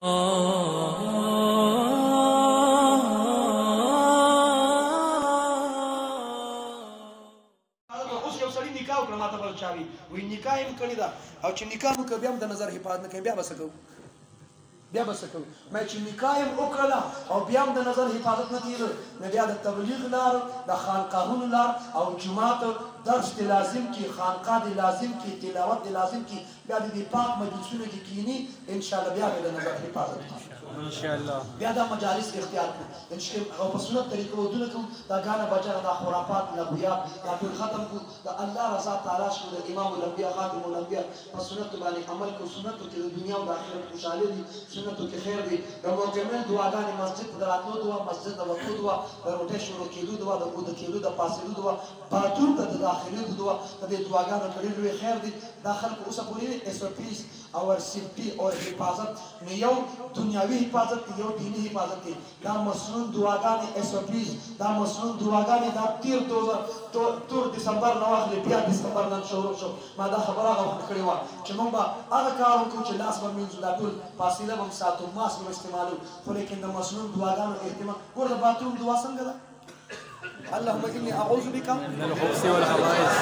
اوس یو سړي نکاح وکړه ماته بل چا وي وایي نکاح یې کړې ده او چې نکاح وکړه بیا هم د نظر حفاظت نه کوي بیا به څه کوو بیا به څه کوو ما چې نکاح یې وکړله او بیا هم د نظر حفاظت نه کېده نو بیا د تبلیغ لار د خانقاهونو لار او جومات درس دې لازم کړي خانقاه دې لازم کړي تلاوت دې لازم کړي بیا د دې پاک مجلسونو کې کښېني انشاءالله بیا به د نظر حفاظت کړي انشاءالله بیا دا مجالس اختیار کړو او په سنت طریقه ودونه کوم دا ګانه بچانه دا خرافات لغویات دا ټول ختم کړو د الله رضا تلاش کړو د امام الانبیاء خاتم الانبیاء په سنتو باندې عمل کړو سنتو کې د دنیا او د آخرت خوشحالي دي سنتو کې خیر دی د مکمل دعاګانې مسجد ته د راتلو دعا مسجد ته ورتلو دعا د روټۍ شروع کېدو دعا د اوده کېدو د پاڅېدو دعا باتروم ته د داخلېدو دعا د دې دعاګانو ډېر لوی خیر دی دا خلکو اوسه پورې SOPs او سیفټي او حفاظت نو یو دنیاوي حفاظت دی یو دیني حفاظت دی دا مسنون دعاګانې SOPs دا مسنون دعاګانې دا تور دسمبر نه واخلې بیا دسمبر نن شروع شو ما دا خبره هغه وخت کړې وه چې موږ به هغه کار وکړو چې لاس به مینځو دا ټول فاصله به ساتو ماسک به استعمالو خو لیکن د مسنون دعاګانو اهتمام ګوره د باتروم دعا څنګه ده اللهم اني اعوذ بك من الخبث والخبائث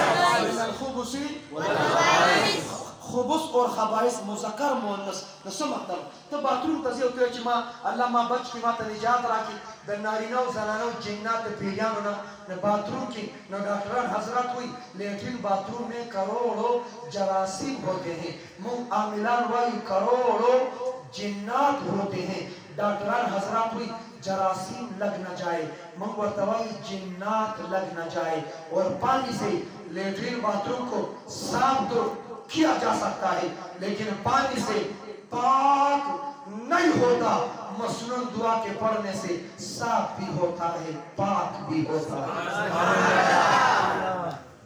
من الخبث والخبائث خبث اور خبائث مذکر مؤنث نو څه مطلب ته باتروم ته ځې او ته چې ما الله ما بچ کړي ما ته نجات راکړي د نارینه او زنانو جنات پیریانو نه باتروم کې نو ډاکٹران حضرات وایي لیٹرین باتروم میں کروڑوں جراثیم ہوتے ہیں منہ عاملان وایي کروڑوں جنات ہوتے ہیں ڈاکٹران حضرات ہوئی جراثیم لگ نہ جائے منگ ورتوائی جنات لگ نہ جائے اور پانی سے لیٹرین باتروم کو صاف تو کیا جا سکتا ہے لیکن پانی سے پاک نہیں ہوتا مسنون دعا کے پڑھنے سے صاف بھی ہوتا ہے پاک بھی ہوتا ہے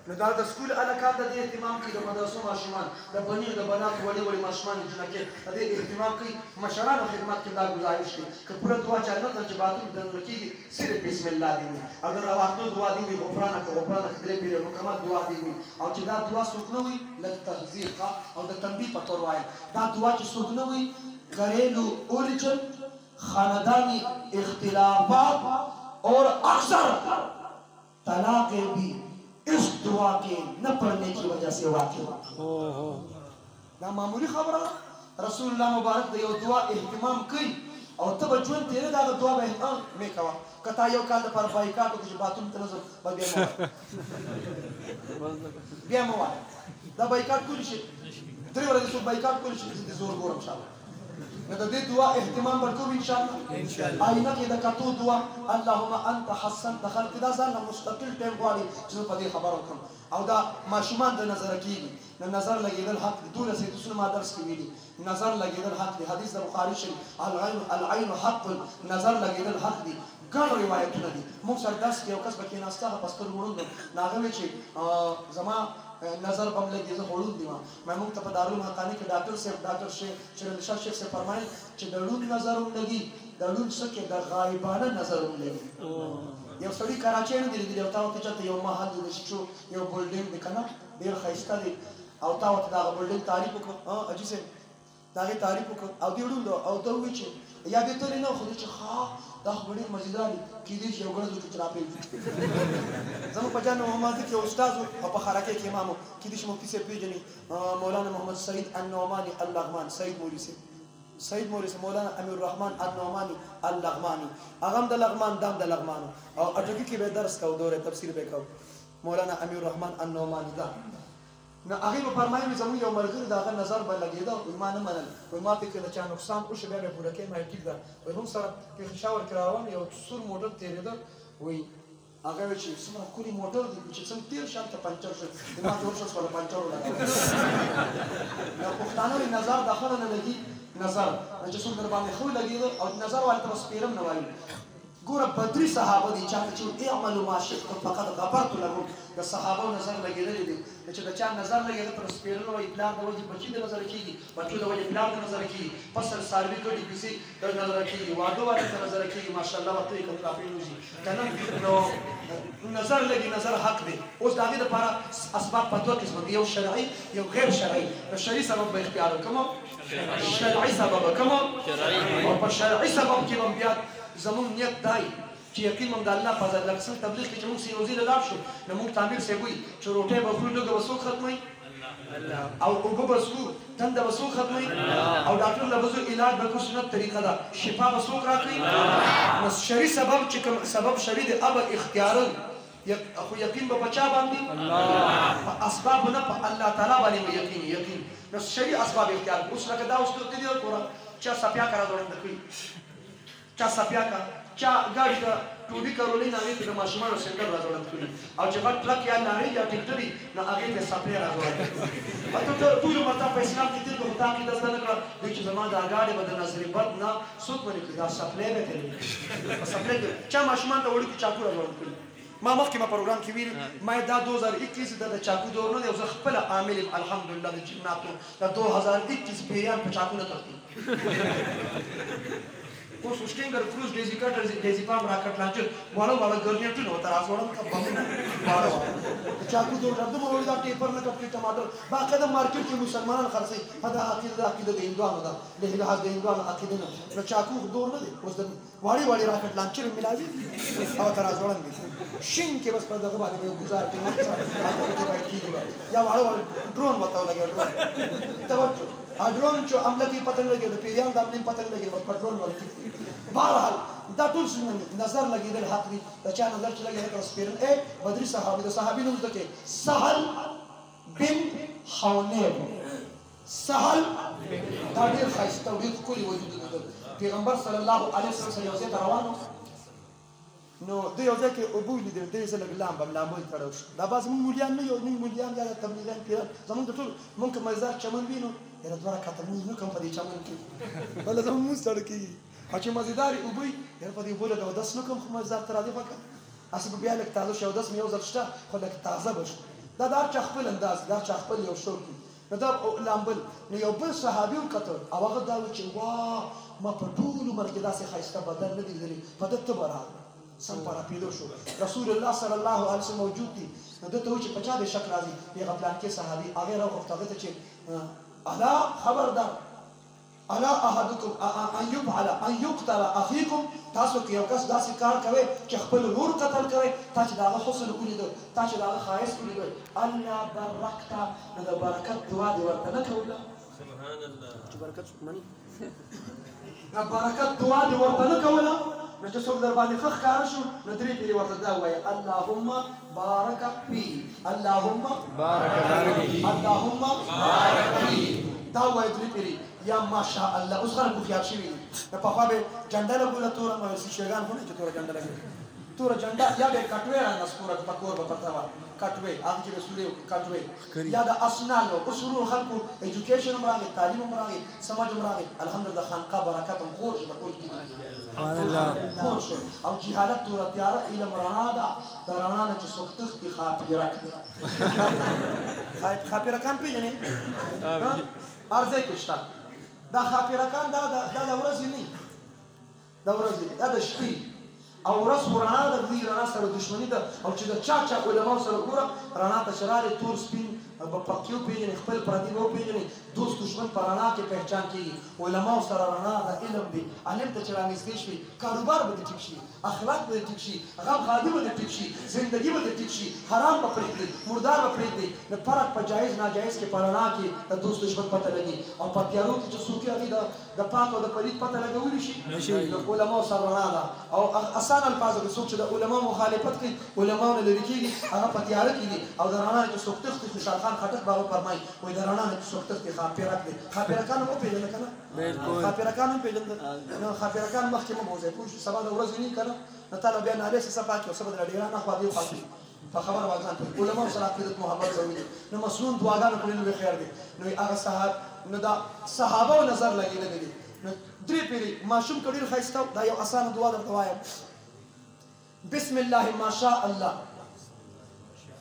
نو دا د سکول علاقات د دې اهتمام کوي د مدرسو ماشومان د بنیر د بنات وړي وړي ماشومان جنکې د دې اهتمام کوي مشرانو خدمت کې دا گزارش دی که پوره دعا چا نه کړ چې باتروم دننه کېږي صرف بسم الله دی وي اگر راواتلو دعا دی وي غفرانک غفرانک درې پیرې مکمل دعا دی وي او چې دا دعا څوک نه وي لږ تحذیر او د تنبیه په طور وایم دا دعا چې څوک نه وي گھریلو الجھن خاندانی اختلافات اور اکثر طلاقیں بھی اس دعا کے نہ پڑھنے کی وجہ سے واقع دا معمولی خبره رسول الله مبارک د یو دعا اهتمام کوي او ته به ژوند تېره دا دعا به اهتمام مې کوه که تا یو کال لپاره بایکاټ وکړې چې باتروم ته نه ځم بیا مه وایه دا بایکاټ کولی شي 3 ورځې څوک بایکاټ کولی شي زه دې زور ګورم انشاءالله نو د دې دعا اهتمام ورکوو انشاءالله آینه کې د کتو دعا اللهم انت حسنت خلق دا ځان مستقل ټیم غواړي چې زه په دې خبره وکړم او دا ماشومان د نظره کېږي نو نظر لګېدل حق دی 12 حدیثونه ما درس کې ویلي نظر لګېدل حق دی حدیث د بخاري شریف العین حق نظر لګېدل حق دی ګڼ روایتونه دي موږ سره درس کې یو کس به کېناسته هغه په سترګو ړوند و نو هغه وایي چې زما نظر بم لګي زه ړوند یم موږ ته په دارالحقاني کې ډاکټر صاحب ډاکټر شیرعلی شاه شیخ صاحب فرمایل چې د ړوند نظر هم لګي د ړوند څه کې د غایبانه نظر هم لګي یو سړي کراچۍ نه دی لیدلی او تا ورته چېرته یو محل دی د شیشو یو بلډینګ دی که نه ډېر ښایسته دی او تا ورته د هغه بلډینګ تعریف وکړو حاجي صاحب د هغې تعریف وکړو او دې ړوند او ته ووایي چې یا بهترې نه خو چې ښه دا خو ډېر مزیدار دي کېدای شي یو ګړز وکړي چې راپرېږدي زموږ په جان محمد کې استاد و او په خرکۍ کې امام و کېدای شي مفتي صاحب پېژني مولانا محمد سعید النعماني اللغمان سعید مولوي صاحب سعید مولوي صاحب مولانا امیر الرحمن النعماني اللغماني هغه هم د لغمان دا هم د لغمانو او اټکي کې به درس کوو دوره تفسیر به کوو مولانا امیر الرحمن النعماني دا نو هغې به فرمایي زموږ یو ملګري د هغه نظر به لګېده وایي ما نه منل وایي ما فکر د چا نقصان وشي بیا به یې پوره کوي ما یې ټیک ده وایي موږ سره پېښور کې روان یو سور موټر تېرېده وایي هغه وایي چې څومره ښکلي موټر دی چې څنګه تېر شم ته پنچر شو ما جوړ شو سوله پنچر ولګوه نو پښتانه وایي نظر د ښه نه لګي نظر چې څوک در باندې ښه ولګېده او نظر ورته به سپېرم نه وایي ګوره بدري صحابه دي چاته چې اعملوا ما شئتم فقد غفرت لكم د صحابو نظر لګېدلی دی چې د چا نظر لګېده پر سپېرلو وایي پلار د وجې بچي د نظره کېږي بچو د وجې پلار د نظره کېږي فصل څاروي ګډې پیسې د نظره کېږي واده والے د نظره کېږي ماشاءالله ورته یې کوم کافي وځي که نه نو نظر لګي نظر حق دی اوس د هغې دپاره اسباب په دوه قسمه دي یو شرعي یو غیر شرعي د شرعي سبب به اختیار کوم شرعي سبب کوم او په شرعي سبب کې هم بیا زمونږ نیت دی چې یقین هم د الله په ذات لکه څنګه تبلیغ کې چې موږ سینوزي له لاړ شو نو موږ تعمیر صاحب وایي چې روټۍ به خورو لږه به څوک ختموي او اوبه به څښو تنده به څوک ختموي او ډاکټر له به ځو علاج به کوو سنت طریقه ده شفا به څوک راکوي نو شرعي سبب چې کوم سبب شرعي دی هغه اختیارا خو یقین به په چا باندې په اسباب نه په الله تعالی باندې یقین نو شرعي اسباب اختیار اوس لکه دا اوس ته دې وګوره چا سپیاکه راځوړنده کړي چا سپیاکه چا ګاډي ته ټوډي کارولین هغې ته د ماشومانو سینډر راځوړند کړي او چې غټ ټرک یا لارۍ یا ټکټر وي نو هغې ته سپلی راځوړند ټول عمر تا په اسلام کې تېر کړو خو تا عقیده زده نه کړه دوی چې زما دا ګاډي به د نظرې بد نه څوک به نه کړي دا سپلی به کوي په سپلی کې چا ماشومان ته وړوکي چاقو راځوړند کړي ما مخکې ما پروګرام کې ویل ما دا 2021 د چاقو دور نه دی او زه خپله عامل یم الحمدلله د جناتو د 2021 پیریان په چاقو نه تښتي اوس وشټینګر کروز ډیزي کټر ډیزي پام راکټ لانچر واړه ګرنیټونه وته راځوړم کا بمونه واړه چاقو دور درته مولوی دا ټیپر نه کټ ټماټر باقاعده مارکیټ کې مسلمانان خرڅي دا عقیده د هندوانو ده له لحاظ د هندوانو عقیده نه چاقو دور نه دی اوس د واړه راکټ لانچر ملاوي او تر راځوړم شین کې بس په دغه باندې گزار کې یا واړه ډرون وته لګي توجه ډرون چې عمله کې پتنګ لګي د پیریان د عمله پتنګ لګي په ډرون ورته بهرحال دا ټول نظر لګیدل حق دی دا چا نظر چې لګي هغه سپیرن بدري صحابي د صحابي نوم دته سهل بن حنیف سهل دا ډېر ښایسته او ډېر ښکلی وجود درلود پیغمبر صلی الله علیه وسلم یو ځای ته روان نو دوی یو ځای کې اوبه ولیدل دوی زه لږ لامبو یې تړلی شو دا بعض زموږ مولیان نه یو موږ مولیان یا تبلیغیان پیران زموږ د ټول موږ که مزار چمن وي نو یاره دوه رکعته لمونځ نه کوم په دې چمن کې بله زموږ لمونځ تړل کېږي او چې مزېدارې اوبه وي یاره په دې اوبو لږ اودس نه کوم خو مزار ته راځي خو که هسې به بیا لږ تازه شي اودس مې یو ځل شته خو لږ تازه به شو دا د هر چا خپل انداز دا چا خپل یو شوق وي نو دا لامبل نو یو بل صحابي وکتل او هغه دا و چې واه ما په ټول عمر کې داسې ښایسته بدن نه دی لیدلی په ده ته به راغله سم په راپیدو شو رسول الله صلی الله علیه وسلم موجود دي نو ده ته و چې په چا دې شک راځي هغه پلانکې صحابي هغې راوغوښت هغه ته چې الا خبردار الا احدکم ان یقتل اخیکم تاسو کې یو کس داسې کار کوئ چې خپل ورور قتل کوئ تا چې د هغه حسن ولیدو تا چې د هغه ښایست ولیدو الله برکته نو د برکت دعا دې ورته نه کوله سبحان الله چې برکت مني د برکت دعا دې ورته نه کوله نو چې څوک در باندې ښه ښکاره شو نو درې پیرې ورته دا ووایه اللهم بارک فی اللهم بارک فی اللهم بارک فی دا ووایه درې پیرې یا ماشاء الله اوس خلک هوښیار شوي دي د پخوا به جنډه لګوله توره موسي شیګان خو نه چې توره جنډه لګوي توره جنډه یا به کټوې رانسکوره په کور به پرته وه کټوې هغه چې به سورې کټوې یا د اسنان و اوس ورو خلکو ایجوکیشن هم راغی تعلیم هم راغی سمج هم راغی الحمدلله خانقاه برکت هم خور شو په ټول کې خور شو او جهالت توره تیاره علم رڼا ده د رڼا نه چې څوک تښتي خاپیرک دی خاپیرکان پېژنې هر ځای کې شته دا خاپیرکان دا د ورځې نه د ورځې دا د شپې او ورځ خو رڼا ده د دې رڼا سره دښمني ده او چې د چا علماو سره ګوره رڼا ته چې راغلې تور سپین پکې وپېژنې خپل پردي به وپېژنې دوست دښمن په رڼا کې پهچان کېږي علماو سره رڼا د علم دی عالم ته چې رانږدې شوي کاروبار به دې ټیک شي اخلاق به دې ټیک شي غم ښادي به دې ټیک شي زندګي به دې ټیک شي حرام به پرېږدي مردار به پرېږدي د فرق په جایز ناجایز کې په رڼا کې د دوست دښمن پته لګي او په تیارو کې چې څوک هغې د پاک او د پلید پته لګولی شي د علماو سره رڼا ده او اسان الفاظو کې څوک چې د علماو مخالفت کوي علماو نه لرې کېږي هغه په تیاره کې دي او د رڼا نه چې څوک تښتي خوشحال خان خټک به هغه فرمایي وایي د رڼا نه چې څوک تښتي خاپیرک دی خاپیرکان هم وپېژنده که نه خاپیرکان هم پېژنده نو خاپیرکان مخکې مه بوځئ پوه شو سبا د ورځې نه که نه نو تا له بیا نالې سې څه پاکې او څه به درله ډېران اخوا دې خوا په خبره باندې ځان پوهېږي علماو سره عقیدت محبت ضروري دی نو مسنون دعاګانو کړي نو خیر دی نو هغه نو دا صحابه و نظر لګېدلی دي نو درې پیرې ماشوم که ډېر ښایسته دا یو اسانه دعا درته وایم بسم الله ما شاء الله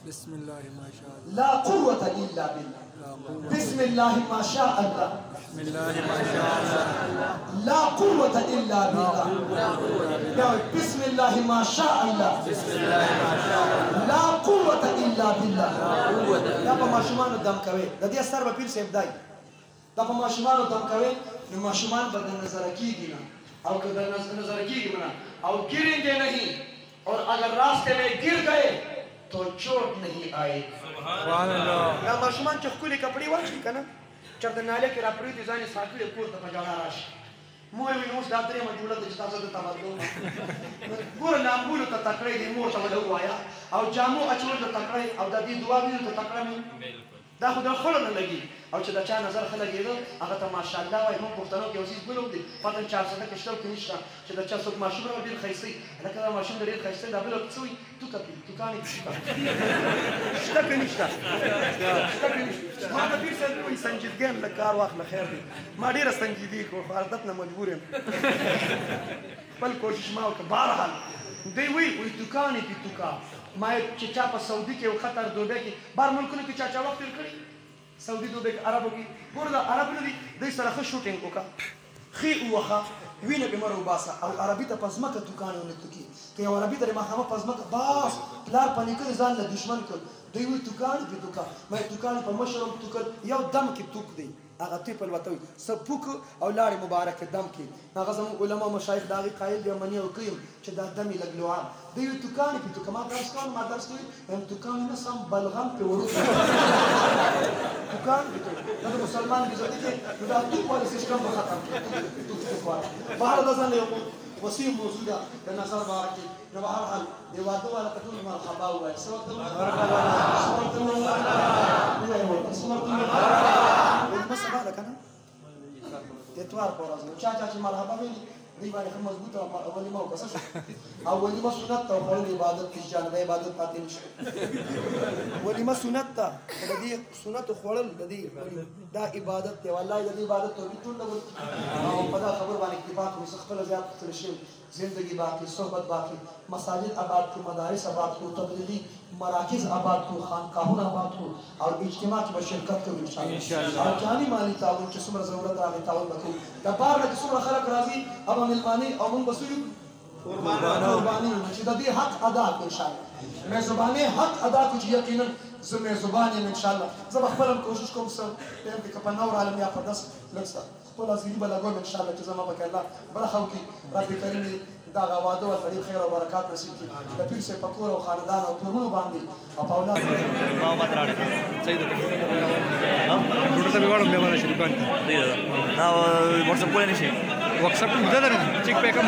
بسم الله ما شاء الله لا قوة إلا بالله بسم الله ما شاء الله بسم الله ما شاء الله لا قوة إلا بالله بسم الله ما شاء الله بسم الله ما شاء الله لا قوة إلا بالله یا په ماشومانو دم کوي د دې اثر به پیر صاحب دی دا په ماشومانو دم کوي نو ماشومان به د نظر کیږي نه او که د نظر کیږي نه او गिरेंगे नहीं और अगर रास्ते में गिर गए तो चोट नहीं आए سبحان الله دا ماشومان چې خپل کپڑے واچي کنه چرته ناله کې را پرې دي ځان ساتلې کور ته پجاړه راشي مو وی نو دا درې مجوله د تاسو ته تمرلو ګور لامبولو ته تکړه دي مور ته ولوایا او جامو اچول ته تکړه او د دې دعا ویل ته تکړه مې دا خو د خړو نه لګي او چې دا چا نظر خلګېدو هغه ته ماشاءالله وای موږ پښتنو کې اوسې بلوم دي پاتن 400 کې شتو کې نشته چې دا چا څوک ماشوم ډېر خیسي لکه دا ماشوم ډېر خیسي دا بل څوی تو کپی تو کاني شته کې نشته ما د دې سره کوئی سنجیدګان له کار واخله خیر دی ما ډېر سنجیدګي کو عادت نه مجبور یم بل کوشش ما وکړه بهرحال دی وی دکانې کې توکا ما چې چا په سعودي کې او قطر دوبه کې بار ملکونو کې چا وخت تیر کړی سعودي دوبه کې عربو کې ګور دا عرب نه دي دوی سره ښه شوټینګ وکړه خي وخه وینه به مرو باسه او عربي ته پزماکه دکانونه توکي که یو عربي ته مخامه پزماکه باس پلار پني کې ځان له دشمن کړ دوی وی دکان په دکان مې دکان په مشرم توکل یو دم کې توک دی هغه تی په لوتوي سپوک او لاړې مبارک دم کې هغه زموږ علما مشایخ داغي قائل دی منی او قیم چې دا دمي لګلوع دی دکان په دکان ما درس کوم ما درس کوي هم دکان نه سم بلغم په ورو دکان دا مسلمان دي ځکه چې دا ټول په سیستم په ختم کې بهر د ځان یو وسیم موضوع ده د نظر بارکه نو بهر حال دی واده والا کټول مرحبا وای سوت مرحبا سوت مرحبا سوت مرحبا بس بعد کنه اتوار پورز چا چې مرحبا ویل دی باندې مضبوطه اولی ما وکړه اولی ما سنت او خپل عبادت کې جانب عبادت پاتې نشي ولی ما سنت ته د دې سنت خورل د دې دا عبادت دی والله د دې عبادت ته ټول او په دا خبر باندې اتفاق مو خپل زیات کړی شي زندگی باقی صحبت باقی مساجد آباد کو مدارس آباد کو تبلیغی مراکز آباد کو خانقاہون آباد کو اور اجتماع کی شرکت کو انشاءاللہ اور جانی مالی تعاون چې څومره ضرورت راغی تعاون وکړو د بار نه څومره خلک راځي اب ملمانی او موږ بسوي قربانی چې د دې حق ادا کړو انشاءاللہ مې زبانه حق ادا کړو یقینا زمې زبانه ان شاء الله زه خپل کوشش کوم سم په کپا نور عالم یا پدس لکسا خپل ازلی بلګوم ان شاء الله چې زما په الله برخو کې رب کریم دا غواده او خیر او برکات نصیب کړي د پیر سه پکور او خاندان او ټولونو باندې او په اولاد ما ماته راړه صحیح ده ډوډۍ ته وړم به ولا شي دکان ته دی دا واتس اپ کولای نشي واتس اپ مده درنه چیک پې کوم